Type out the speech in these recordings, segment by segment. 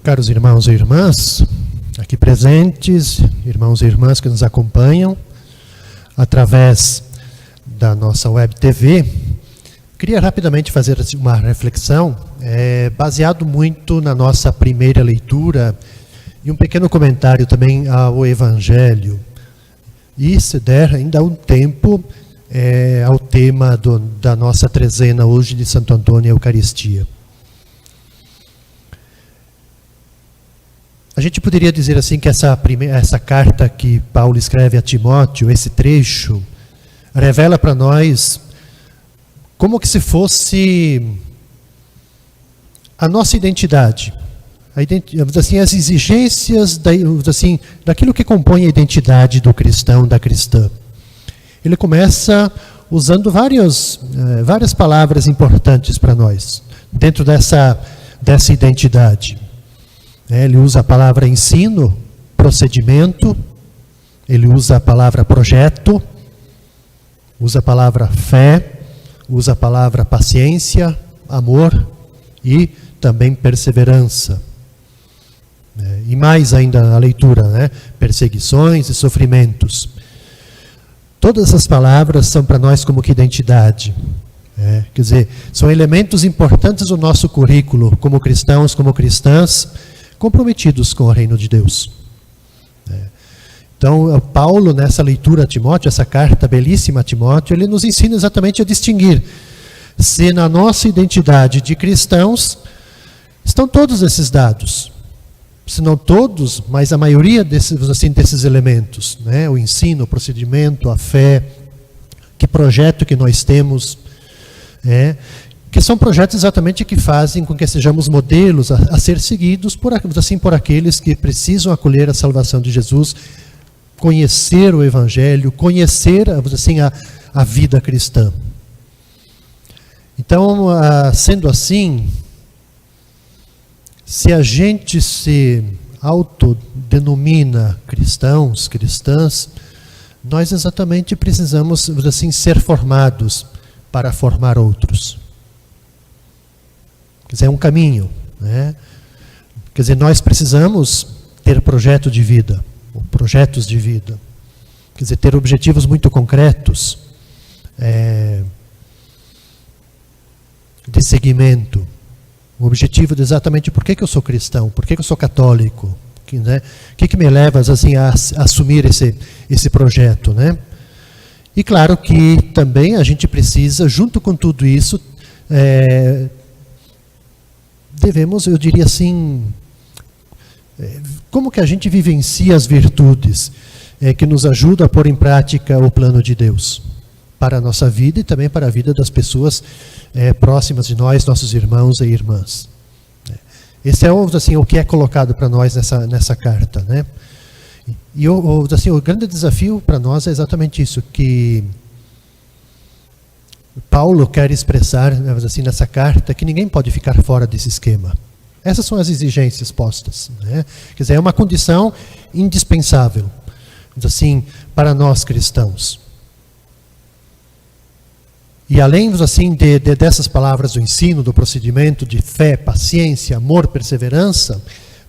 Caros irmãos e irmãs, aqui presentes, irmãos e irmãs que nos acompanham através da nossa web TV, queria rapidamente fazer uma reflexão, baseado muito na nossa primeira leitura e um pequeno comentário também ao Evangelho. E, se der ainda um tempo, ao tema da nossa trezena hoje de Santo Antônio e Eucaristia. A gente poderia dizer assim que essa carta que Paulo escreve a Timóteo, esse trecho, revela para nós como que se fosse a nossa identidade, assim, as exigências daquilo que compõe a identidade do cristão, da cristã. Ele começa usando várias palavras importantes para nós, dentro dessa identidade. Ele usa a palavra ensino, procedimento, ele usa a palavra projeto, usa a palavra fé, usa a palavra paciência, amor e também perseverança. E mais ainda a leitura, perseguições e sofrimentos. Todas essas palavras são para nós como que identidade. Quer dizer, são elementos importantes do nosso currículo como cristãos, como cristãs, comprometidos com o reino de Deus. Então, Paulo, nessa leitura a Timóteo, essa carta belíssima a Timóteo, ele nos ensina exatamente a distinguir se na nossa identidade de cristãos estão todos esses dados. Se não todos, mas a maioria desses elementos. O ensino, o procedimento, a fé, que projeto que nós temos, que são projetos exatamente que fazem com que sejamos modelos a ser seguidos por aqueles que precisam acolher a salvação de Jesus, conhecer o Evangelho, conhecer a vida cristã. Então, sendo assim, se a gente se autodenomina cristãos, cristãs, nós exatamente precisamos ser formados para formar outros. Quer dizer, é um caminho. Quer dizer, nós precisamos ter projeto de vida, ou projetos de vida. Quer dizer, ter objetivos muito concretos de seguimento. O objetivo de exatamente por que eu sou cristão, por que eu sou católico. O que me leva a assumir esse projeto. E claro que também a gente precisa, junto com tudo isso, devemos, eu diria assim, como que a gente vivencia as virtudes que nos ajudam a pôr em prática o plano de Deus para a nossa vida e também para a vida das pessoas próximas de nós, nossos irmãos e irmãs. Esse é o que é colocado para nós nessa carta. E o grande desafio para nós é exatamente isso, que Paulo quer expressar nessa carta, que ninguém pode ficar fora desse esquema. Essas são as exigências postas. Quer dizer, é uma condição indispensável, para nós cristãos. E além dessas palavras do ensino, do procedimento, de fé, paciência, amor, perseverança,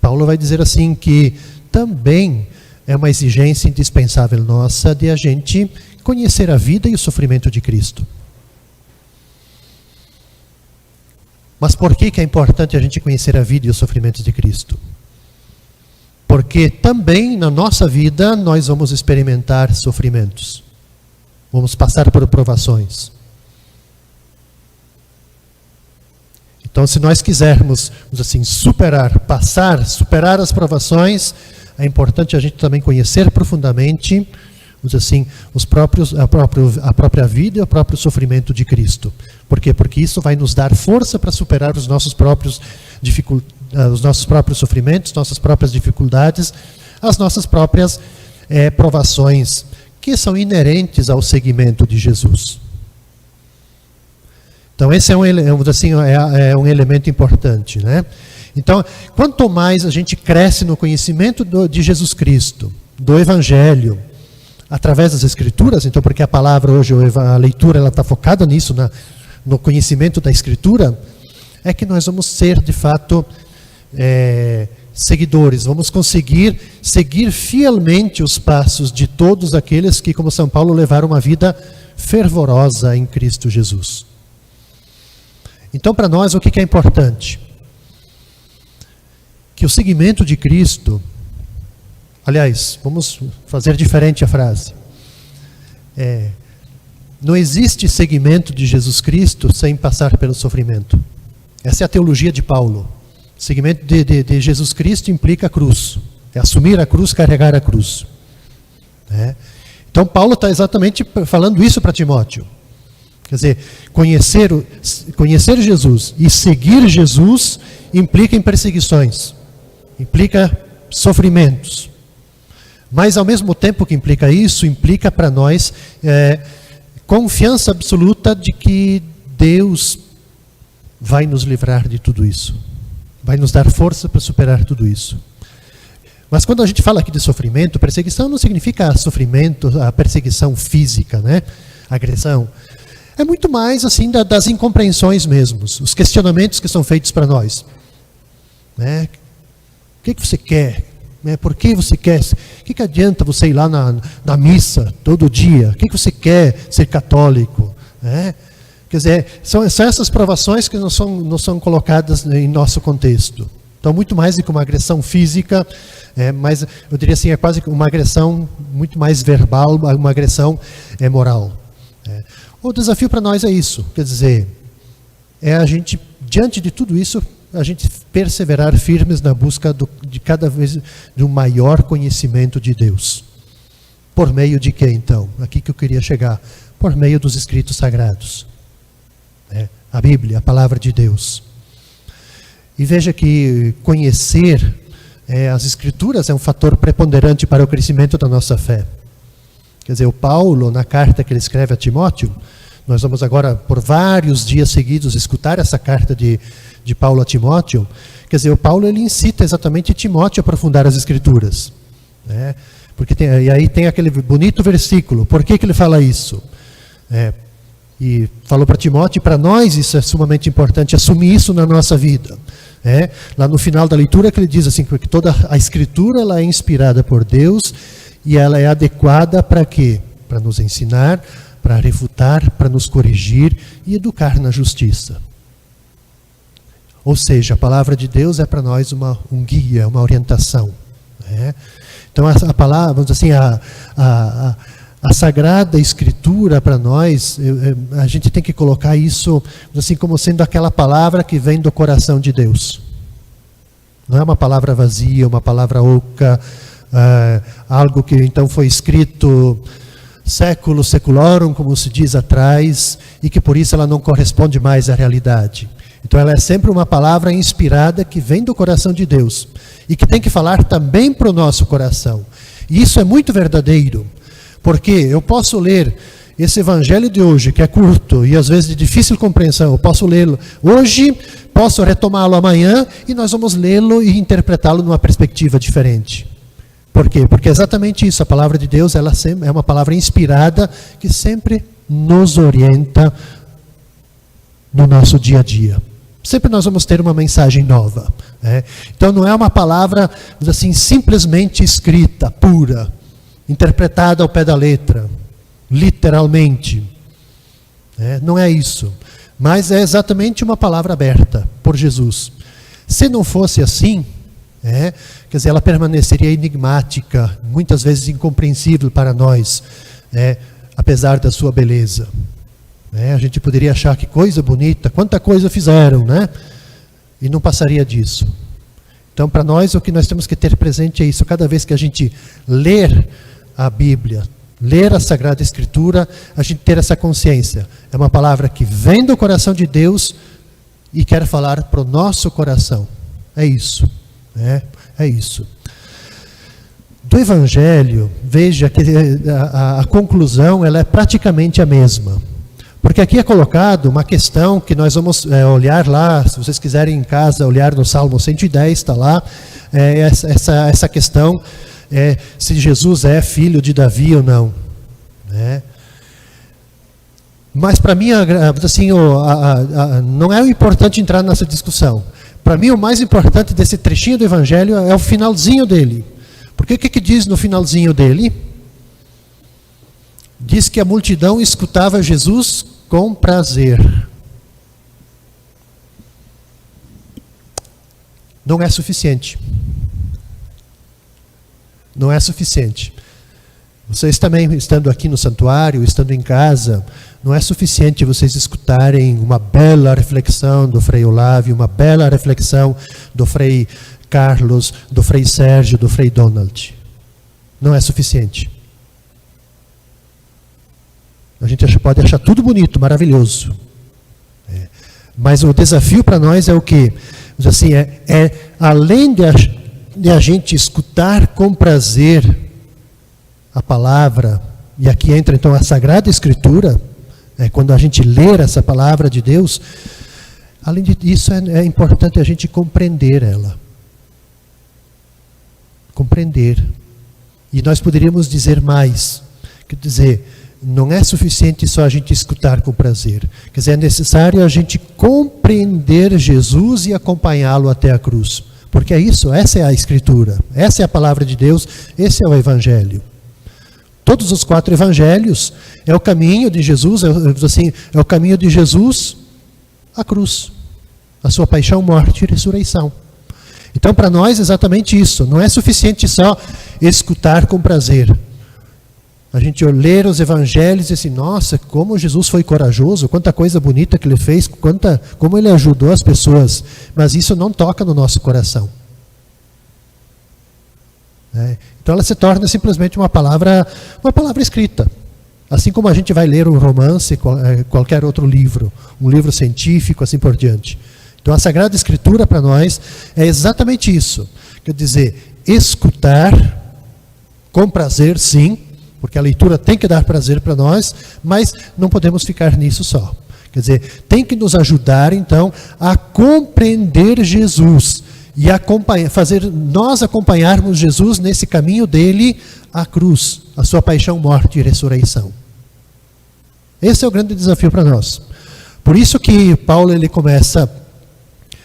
Paulo vai dizer que também é uma exigência indispensável nossa de a gente conhecer a vida e o sofrimento de Cristo. Mas por que é importante a gente conhecer a vida e os sofrimentos de Cristo? Porque também na nossa vida nós vamos experimentar sofrimentos. Vamos passar por provações. Então, se nós quisermos, superar as provações, é importante a gente também conhecer profundamente, a própria vida e o próprio sofrimento de Cristo. Por quê? Porque isso vai nos dar força para superar os nossos próprios sofrimentos, nossas próprias dificuldades, as nossas próprias provações, que são inerentes ao seguimento de Jesus. Então, esse é um elemento importante. Então, quanto mais a gente cresce no conhecimento de Jesus Cristo, do Evangelho, através das Escrituras, então, porque a palavra hoje, a leitura, ela está focada nisso, no conhecimento da Escritura, é que nós vamos ser, de fato, seguidores, vamos conseguir seguir fielmente os passos de todos aqueles que, como São Paulo, levaram uma vida fervorosa em Cristo Jesus. Então, para nós, o que é importante? Que o seguimento de Cristo, aliás, vamos fazer diferente a frase. Não existe seguimento de Jesus Cristo sem passar pelo sofrimento. Essa é a teologia de Paulo. O seguimento de Jesus Cristo implica a cruz. É assumir a cruz, carregar a cruz. Então Paulo está exatamente falando isso para Timóteo. Quer dizer, conhecer Jesus e seguir Jesus implica em perseguições, implica sofrimentos. Mas ao mesmo tempo que implica isso, implica para nós confiança absoluta de que Deus vai nos livrar de tudo isso. Vai nos dar força para superar tudo isso. Mas quando a gente fala aqui de sofrimento, perseguição não significa sofrimento, a perseguição física, né? Agressão. É muito mais assim das incompreensões mesmo, os questionamentos que são feitos para nós. O que você quer? Por que você quer? O que adianta você ir lá na missa todo dia? O que você quer ser católico? Quer dizer, são essas provações que não são colocadas em nosso contexto. Então, muito mais do que uma agressão física, mas eu diria assim, é quase uma agressão muito mais verbal, uma agressão moral. O desafio para nós é isso, quer dizer, a gente, diante de tudo isso, a gente perseverar firmes na busca de cada vez de um maior conhecimento de Deus. Por meio de quê, então? Aqui que eu queria chegar. Por meio dos escritos sagrados. A Bíblia, a palavra de Deus. E veja que conhecer as Escrituras é um fator preponderante para o crescimento da nossa fé. Quer dizer, o Paulo, na carta que ele escreve a Timóteo, nós vamos agora, por vários dias seguidos, escutar essa carta de Paulo a Timóteo. Quer dizer, o Paulo ele incita exatamente Timóteo a aprofundar as Escrituras. Porque e aí tem aquele bonito versículo. Por que ele fala isso? E falou para Timóteo, e para nós isso é sumamente importante, assumir isso na nossa vida. Lá no final da leitura que ele diz assim, que toda a Escritura ela é inspirada por Deus e ela é adequada para quê? Para nos ensinar, para refutar, para nos corrigir e educar na justiça. Ou seja, a palavra de Deus é para nós um guia, uma orientação. Então a palavra, vamos dizer assim, a Sagrada Escritura para nós, a gente tem que colocar isso assim como sendo aquela palavra que vem do coração de Deus. Não é uma palavra vazia, uma palavra oca, algo que então foi escrito século seculorum, como se diz atrás, e que por isso ela não corresponde mais à realidade. Então ela é sempre uma palavra inspirada que vem do coração de Deus e que tem que falar também para o nosso coração. E isso é muito verdadeiro, porque eu posso ler esse evangelho de hoje, que é curto e às vezes de difícil compreensão, eu posso lê-lo hoje, posso retomá-lo amanhã e nós vamos lê-lo e interpretá-lo numa perspectiva diferente. Por quê? Porque é exatamente isso, a palavra de Deus ela sempre é uma palavra inspirada que sempre nos orienta no nosso dia a dia. Sempre nós vamos ter uma mensagem nova. Então não é uma palavra assim, simplesmente escrita, pura, interpretada ao pé da letra, literalmente. Não é isso. Mas é exatamente uma palavra aberta por Jesus. Se não fosse assim, quer dizer, ela permaneceria enigmática, muitas vezes incompreensível para nós, apesar da sua beleza. A gente poderia achar que coisa bonita, quanta coisa fizeram, e não passaria disso. Então, para nós, o que nós temos que ter presente é isso. Cada vez que a gente ler a Bíblia, ler a Sagrada Escritura, a gente ter essa consciência. É uma palavra que vem do coração de Deus e quer falar para o nosso coração. É isso. É isso. Do Evangelho, veja que a conclusão ela é praticamente a mesma. Porque aqui é colocado uma questão que nós vamos olhar lá, se vocês quiserem em casa olhar no Salmo 110, está lá, essa questão, se Jesus é filho de Davi ou não. Mas para mim, assim, não é o importante entrar nessa discussão. Para mim, o mais importante desse trechinho do Evangelho é o finalzinho dele. Porque o que diz no finalzinho dele? Diz que a multidão escutava Jesus com prazer. Não é suficiente. Não é suficiente. Vocês também, estando aqui no santuário, estando em casa, não é suficiente vocês escutarem uma bela reflexão do Frei Olávio, uma bela reflexão do Frei Carlos, do Frei Sérgio, do Frei Donald. Não é suficiente. A gente pode achar tudo bonito, maravilhoso. Mas o desafio para nós é o quê? Assim, além de a gente escutar com prazer a palavra, e aqui entra então a Sagrada Escritura, quando a gente ler essa palavra de Deus, além disso é importante a gente compreender ela. Compreender. E nós poderíamos dizer mais, quer dizer, não é suficiente só a gente escutar com prazer. Quer dizer, é necessário a gente compreender Jesus e acompanhá-lo até a cruz. Porque é isso, essa é a Escritura, essa é a palavra de Deus, esse é o Evangelho. Todos os 4 evangelhos é o caminho de Jesus, é o caminho de Jesus à cruz, a sua paixão, morte e ressurreição. Então, para nós, exatamente isso. Não é suficiente só escutar com prazer. A gente ler os evangelhos e assim, nossa, como Jesus foi corajoso, quanta coisa bonita que ele fez, como ele ajudou as pessoas. Mas isso não toca no nosso coração. Então ela se torna simplesmente uma palavra escrita. Assim como a gente vai ler um romance, qualquer outro livro, um livro científico, assim por diante. Então a Sagrada Escritura para nós é exatamente isso. Quer dizer, escutar com prazer, sim, porque a leitura tem que dar prazer para nós, mas não podemos ficar nisso só. Quer dizer, tem que nos ajudar então a compreender Jesus e fazer nós acompanharmos Jesus nesse caminho dele à cruz, a sua paixão, morte e ressurreição. Esse é o grande desafio para nós. Por isso que Paulo ele começa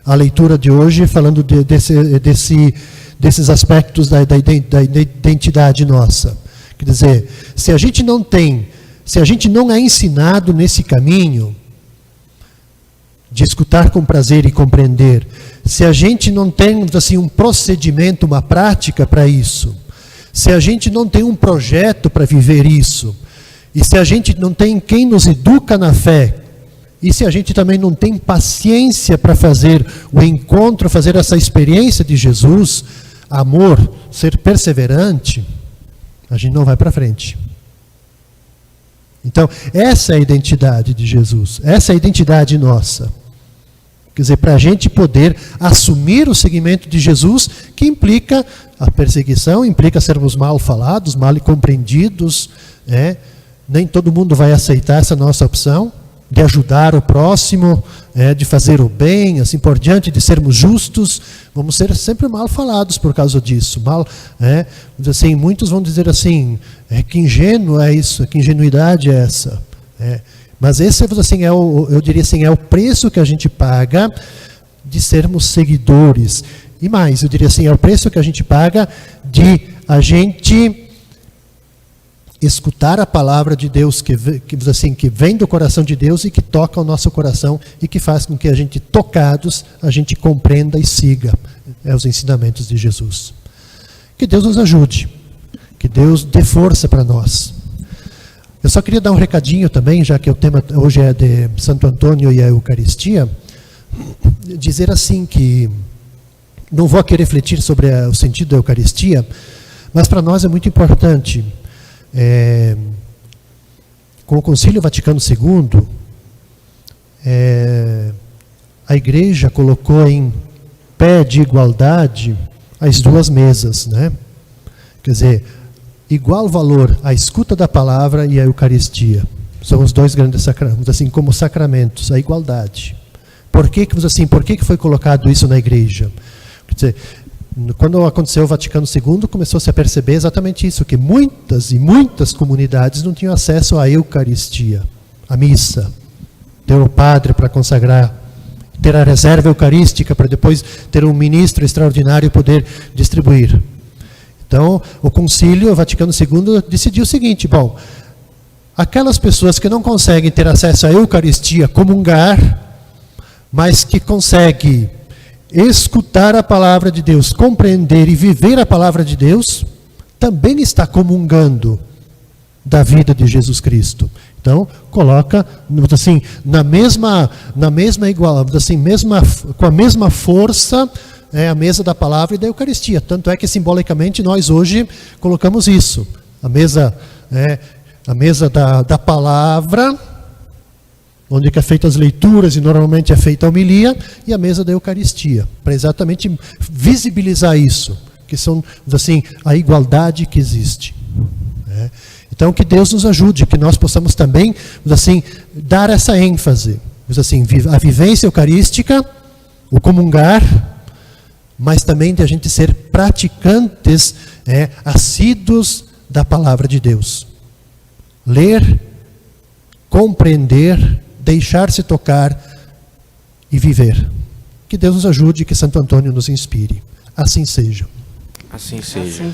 a leitura de hoje falando desses aspectos da identidade nossa. Quer dizer, se a gente não é ensinado nesse caminho de escutar com prazer e compreender, se a gente não tem assim, um procedimento, uma prática para isso, se a gente não tem um projeto para viver isso, e se a gente não tem quem nos educa na fé, e se a gente também não tem paciência para fazer o encontro, fazer essa experiência de Jesus, amor, ser perseverante, a gente não vai para frente. Então, essa é a identidade de Jesus, essa é a identidade nossa. Quer dizer, para a gente poder assumir o seguimento de Jesus, que implica a perseguição, implica sermos mal falados, mal compreendidos. Nem todo mundo vai aceitar essa nossa opção de ajudar o próximo, de fazer o bem, assim por diante, de sermos justos. Vamos ser sempre mal falados por causa disso. Assim, muitos vão dizer assim, que ingênuo é isso, que ingenuidade é essa. Mas esse, assim, eu diria assim, é o preço que a gente paga de sermos seguidores. E mais, eu diria assim, é o preço que a gente paga de a gente escutar a palavra de Deus que vem do coração de Deus e que toca o nosso coração e que faz com que a gente, tocados, a gente compreenda e siga os ensinamentos de Jesus. Que Deus nos ajude, que Deus dê força para nós. Eu só queria dar um recadinho também, já que o tema hoje é de Santo Antônio e a Eucaristia, dizer assim que não vou aqui refletir sobre o sentido da Eucaristia, mas para nós é muito importante. Com o Concílio Vaticano II, a Igreja colocou em pé de igualdade as duas mesas, né? Quer dizer, igual valor à escuta da palavra e à Eucaristia. São os dois grandes sacramentos, assim como sacramentos, a igualdade. Por que foi colocado isso na Igreja? Quer dizer, quando aconteceu o Vaticano II, começou-se a perceber exatamente isso, que muitas e muitas comunidades não tinham acesso à Eucaristia, à missa, ter o padre para consagrar. ter a reserva eucarística para depois ter um ministro extraordinário e poder distribuir. Então, o Concílio Vaticano II decidiu o seguinte: bom, aquelas pessoas que não conseguem ter acesso à Eucaristia, comungar, mas que conseguem escutar a palavra de Deus, compreender e viver a palavra de Deus, também está comungando da vida de Jesus Cristo. Então, coloca assim, com a mesma força, a mesa da palavra e da Eucaristia. Tanto é que simbolicamente nós hoje colocamos isso. A mesa da palavra, onde é feita as leituras e normalmente é feita a homilia, e a mesa da Eucaristia, para exatamente visibilizar isso, que são, assim, a igualdade que existe. Então, que Deus nos ajude, que nós possamos também, assim, dar essa ênfase, assim, a vivência eucarística, o comungar, mas também de a gente ser praticantes, assíduos da palavra de Deus. Ler, compreender, deixar-se tocar e viver. Que Deus nos ajude, que Santo Antônio nos inspire. Assim seja. Assim seja.